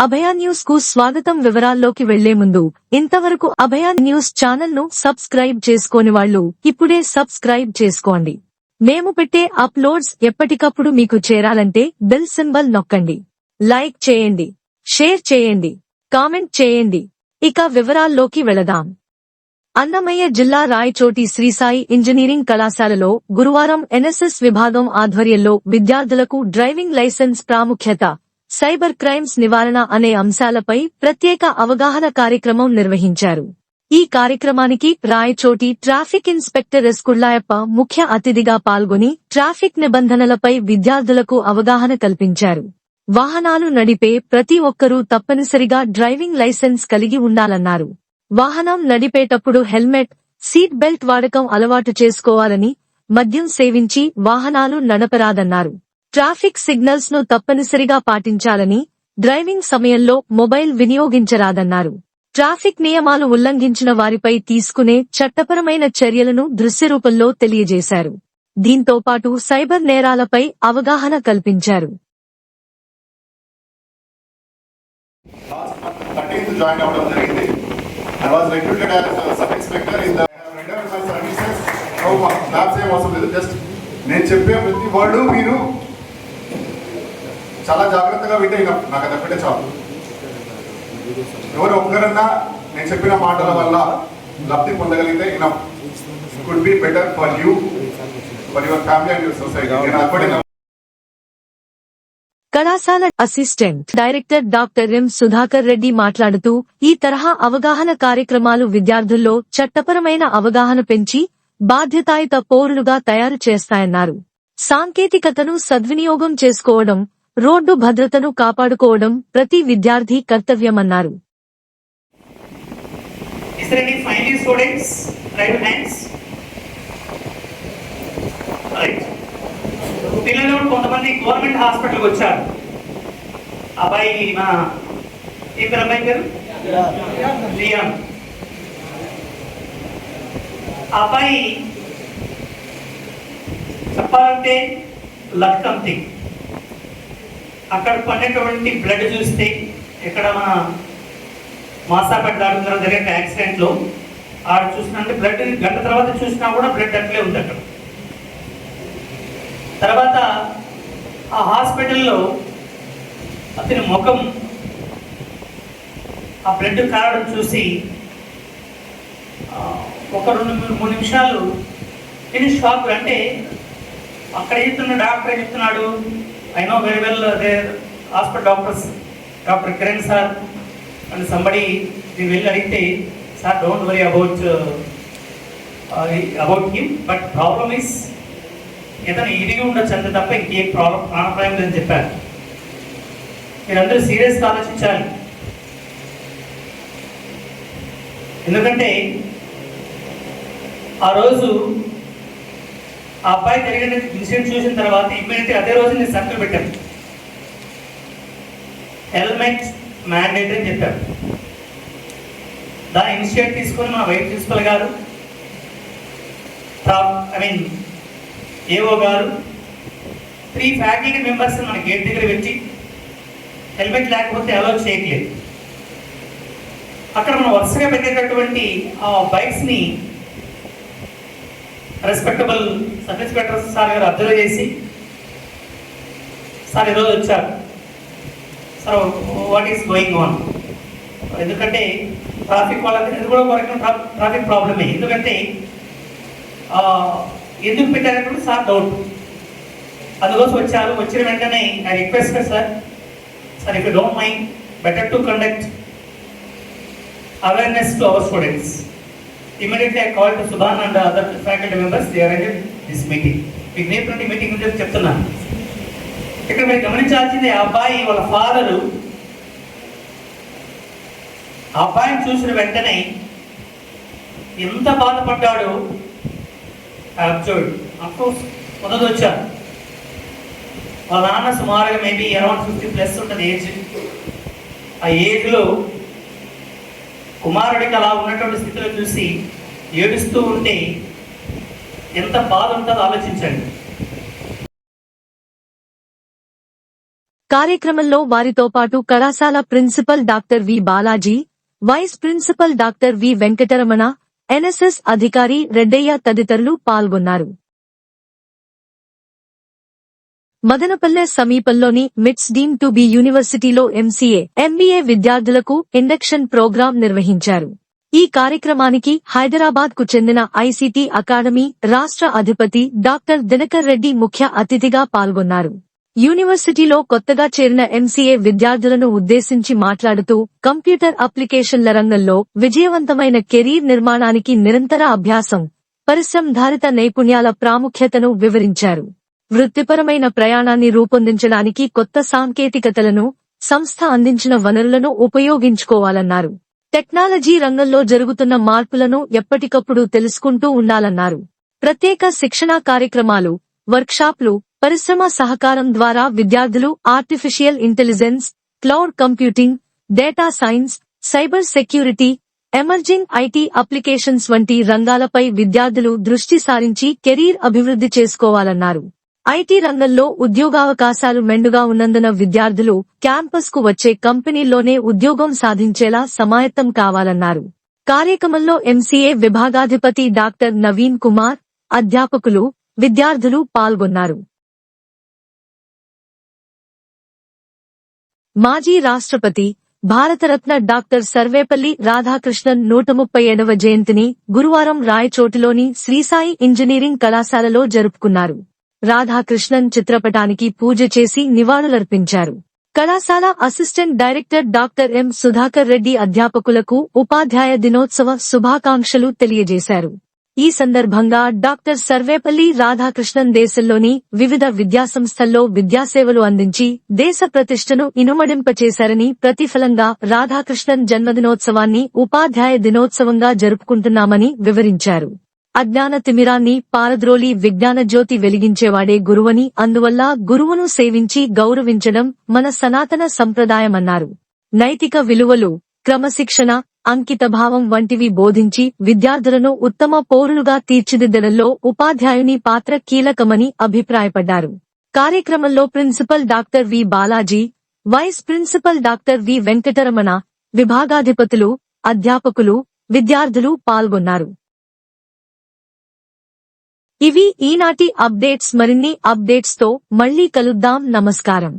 అభయ news కు స్వాగతం. వివరాల్లోకి వెళ్లే ముందు ఇంతవరకు అభయ న్యూస్ ఛానల్ ను సబ్స్క్రైబ్ చేసుకోని వాళ్ళు ఇప్పుడే సబ్స్క్రైబ్ చేసుకోండి. మేము పెట్టే అప్లోడ్స్ ఎప్పటికప్పుడు మీకు చేరాలంటే బెల్ సింబల్ నొక్కండి. లైక్ చేయండి, షేర్ చేయండి, కామెంట్ చేయండి. ఇక వివరాల్లోకి వెళదాం. అన్నమయ్య జిల్లా రాయచోటి శ్రీసాయి ఇంజనీరింగ్ కళాశాలలో గురువారం ఎన్ఎస్ఎస్ విభాగం ఆధ్వర్యంలో విద్యార్థులకు డ్రైవింగ్ లైసెన్స్ ప్రాముఖ్యత, సైబర్ క్రైమ్స్ నివారణ అనే అంశాలపై ప్రత్యేక అవగాహన కార్యక్రమం నిర్వహించారు. ఈ కార్యక్రమానికి Rayachoti traffic inspector S Kullayappa ముఖ్య అతిథిగా పాల్గొని ట్రాఫిక్ నిబంధనలపై విద్యార్థులకు అవగాహన కల్పించారు. వాహనాలు నడిపే ప్రతి ఒక్కరూ తప్పనిసరిగా డ్రైవింగ్ లైసెన్స్ కలిగి ఉండాలన్నారు. వాహనం నడిపేటప్పుడు హెల్మెట్, సీట్ బెల్ట్ వాడకం అలవాటు చేసుకోవాలని, మద్యం సేవించి వాహనాలు నడపరాదన్నారు. ట్రాఫిక్ సిగ్నల్స్ ను తప్పనిసరిగా పాటించాలని, డ్రైవింగ్ సమయంలో మొబైల్ వినియోగించరాదన్నారు. ట్రాఫిక్ నియమాలు ఉల్లంఘించిన వారిపై తీసుకునే చట్టపరమైన చర్యలను దృశ్యరూపంలో తెలియజేశారు. దీంతో పాటు సైబర్ నేరాలపై అవగాహన కల్పించారు. నేను చెప్పే ప్రతి వర్డ్ మీరు చాలా జాగ్రత్తగా వింటే నాకు అది ఒక్కటే చాలు. ఎవరు ఒక్కరన్నా నేను చెప్పిన మాటల వల్ల లబ్ధి పొందగలిగితే it could be better for you, for your family and your society. నేను అక్కడే కళాశాల assistant director doctor M Sudhakar Reddy మాట్లాడుతూ, ఈ తరహా అవగాహన కార్యక్రమాలు విద్యార్థుల్లో చట్టపరమైన అవగాహన పెంచి బాధ్యతాయుత పౌరులుగా తయారు చేస్తాయన్నారు. సాంకేతికతను సద్వినియోగం చేసుకోవడం, రోడ్డు భద్రతను కాపాడుకోవడం ప్రతి విద్యార్థి కర్తవ్యమన్నారు. పిల్లలు కొంతమంది గవర్నమెంట్ హాస్పిటల్కి వచ్చారు. అబ్బాయి మా ఏం పేరు అబ్బాయి పేరు లియాన్. అబ్బాయి చెప్పాలంటే లక్ సంథింగ్. అక్కడ పడినటువంటి బ్లడ్ చూస్తే ఇక్కడ మన మాసాపేట దాడుతున్న జరిగిన యాక్సిడెంట్లో ఆడ చూసినంటే బ్లడ్ గంట తర్వాత చూసినా కూడా బ్లడ్ అట్లే ఉంది అక్కడ. తర్వాత ఆ హాస్పిటల్లో అతని ముఖం ఆ బ్లడ్ కారడం చూసి ఒక 2-3 నిమిషాలు నేను షాక్. అంటే అక్కడ చెప్తున్న డాక్టర్ ఏం చెప్తున్నాడు, I know very well their hospital doctors, doctor Kiran sir and somebody. నేను వెళ్ళి అడిగితే, sir don't worry about him, but problem is ఏదైనా ఇరిగి ఉండొచ్చు అంతే తప్ప ఇంకేం ప్రాణాపాయం లేదని చెప్పారు. మీరందరూ సీరియస్గా ఆలోచించాలి. ఎందుకంటే ఆ రోజు ఆ అబ్బాయి జరిగిన ఇన్సిడెంట్ చూసిన తర్వాత ఇమ్మీడియట్గా అదే రోజు నేను సర్కిల్ పెట్టాను, హెల్మెట్ మ్యాండేటరీ అని చెప్పాను. దాని ఇనిషియేట్ తీసుకొని మన వైస్ ప్రిన్సిపల్ గారు, ఏఓ గారు, 3 ఫ్యాకల్టీ మెంబర్స్ మన గేట్ దగ్గర పెట్టి హెల్మెట్ లేకపోతే అలౌ చేయట్లేదు. అక్కడ మనం వరుసగా పెట్టేటటువంటి ఆ బైక్స్ని రెస్పెక్టబుల్ సబ్ ఇన్స్పెక్టర్ సార్ గారు అబ్జర్వ్ చేసి, సార్ ఈరోజు వచ్చారు, sir what is going on. ఎందుకంటే ట్రాఫిక్ వాళ్ళకి ఇది కూడా ఒక ట్రాఫిక్ ప్రాబ్లమే. ఎందుకంటే ఎందుకు పెట్టారన్నప్పుడు సార్ డౌట్, అందుకోసం వచ్చారు. వచ్చిన వెంటనే I request sir, if you don't mind, better to conduct awareness to our students. Immediately I called to Subhan and other faculty members. They arranged this meeting. మీకు నేర్పటి మీటింగ్ గురించి చెప్తున్నాను. ఇక్కడ మీరు గమనించాల్సింది, ఆ అబ్బాయి వాళ్ళ ఫాదరు ఆ అబ్బాయిని చూసిన వెంటనే ఎంత బాధపడ్డాడు. అబ్జర్వ్ అఫ్కోర్స్ మొదటి వచ్చారు. వాళ్ళ నాన్న సుమారుగా మేబీ అరౌండ్ 50+ ఉంటుంది ఏజ్. ఆ ఏజ్లో కుమారుడికి అలా ఉన్నటువంటి స్థితిలో చూసి ఏడుస్తూ ఉంటే ఎంత బాధ ఉంటుందో ఆలోచించండి. కార్యక్రమంలో వారితో పాటు కళాశాల principal doctor V Balaji, vice principal doctor V Venkataramana, NSS అధికారి రెడ్డయ్య తదితరులు పాల్గొన్నారు. మదనపల్లె సమీపంలోని మిట్స్ డీమ్ టు బి యూనివర్సిటీలో ఎంసీఏ, ఎంబీఏ విద్యార్థులకు ఇండక్షన్ ప్రోగ్రాం నిర్వహించారు. ఈ కార్యక్రమానికి హైదరాబాద్ కు చెందిన ఐసీటీ అకాడమీ రాష్ట్ర అధిపతి డాక్టర్ దినకర్ రెడ్డి ముఖ్య అతిథిగా పాల్గొన్నారు. యూనివర్సిటీలో కొత్తగా చేరిన ఎంసీఏ విద్యార్థులను ఉద్దేశించి మాట్లాడుతూ కంప్యూటర్ అప్లికేషన్ల రంగంలో విజయవంతమైన కెరీర్ నిర్మాణానికి నిరంతర అభ్యాసం, పరిశ్రమధారిత నైపుణ్యాల ప్రాముఖ్యతను వివరించారు. వృత్తిపరమైన ప్రయాణాన్ని రూపొందించడానికి కొత్త సాంకేతికతలను, సంస్థ అందించిన వనరులను ఉపయోగించుకోవాలన్నారు. టెక్నాలజీ రంగంలో జరుగుతున్న మార్పులను ఎప్పటికప్పుడు తెలుసుకుంటూ ఉండాలన్నారు. ప్రత్యేక శిక్షణా కార్యక్రమాలు, వర్క్షాప్లు, పరిశ్రమ సహకారం ద్వారా విద్యార్థులు artificial intelligence, cloud computing, data science, cyber security, emerging IT applications వంటి రంగాలపై విద్యార్థులు దృష్టి సారించి కెరీర్ అభివృద్ధి చేసుకోవాలన్నారు. ఐటీ రంగంలో ఉద్యోగావకాశాలు మెండుగా ఉన్నందున విద్యార్థులు క్యాంపస్ కు వచ్చే కంపెనీల్లోనే ఉద్యోగం సాధించేలా సమాయత్తం కావాలన్నారు. కార్యక్రమంలో ఎంసీఏ విభాగాధిపతి డాక్టర్ నవీన్ కుమార్, అధ్యాపకులు, విద్యార్థులు పాల్గొన్నారు. మాజీ రాష్ట్రపతి, భారతరత్న డాక్టర్ సర్వేపల్లి రాధాకృష్ణన్ 137వ జయంతిని గురువారం రాయచోటిలోని శ్రీసాయి ఇంజనీరింగ్ కళాశాలలో జరుపుకున్నారు. రాధాకృష్ణన్ చిత్రపటానికి పూజ చేసి నివాళులర్పించారు. కళాశాల assistant director doctor M Sudhakar Reddy అధ్యాపకులకు ఉపాధ్యాయ దినోత్సవ శుభాకాంక్షలు తెలియజేశారు. ఈ సందర్భంగా డాక్టర్ సర్వేపల్లి రాధాకృష్ణన్ దేశంలోని వివిధ విద్యాసంస్థల్లో విద్యాసేవలు అందించి దేశ ప్రతిష్టను ఇనుమడింపచేశారని, ప్రతిఫలంగా రాధాకృష్ణన్ జన్మదినోత్సవాన్ని ఉపాధ్యాయ దినోత్సవంగా జరుపుకుంటున్నామని వివరించారు. అజ్ఞాన తిమిరాన్ని పారద్రోలి విజ్ఞాన జ్యోతి వెలిగించేవాడే గురువని, అందువల్ల గురువును సేవించి గౌరవించడం మన సనాతన సంప్రదాయమన్నారు. నైతిక విలువలు, క్రమశిక్షణ, అంకితభావం వంటివి బోధించి విద్యార్థులను ఉత్తమ పౌరులుగా తీర్చిదిద్దడంలో ఉపాధ్యాయుని పాత్ర కీలకమని అభిప్రాయపడ్డారు. కార్యక్రమంలో principal doctor V Balaji, vice principal doctor V Venkataramana, విభాగాధిపతులు, అధ్యాపకులు, విద్యార్థులు పాల్గొన్నారు. ఇవి ఈనాటి అప్డేట్స్. మరిన్ని అప్డేట్స్ తో మళ్లీ కలుద్దాం. నమస్కారం.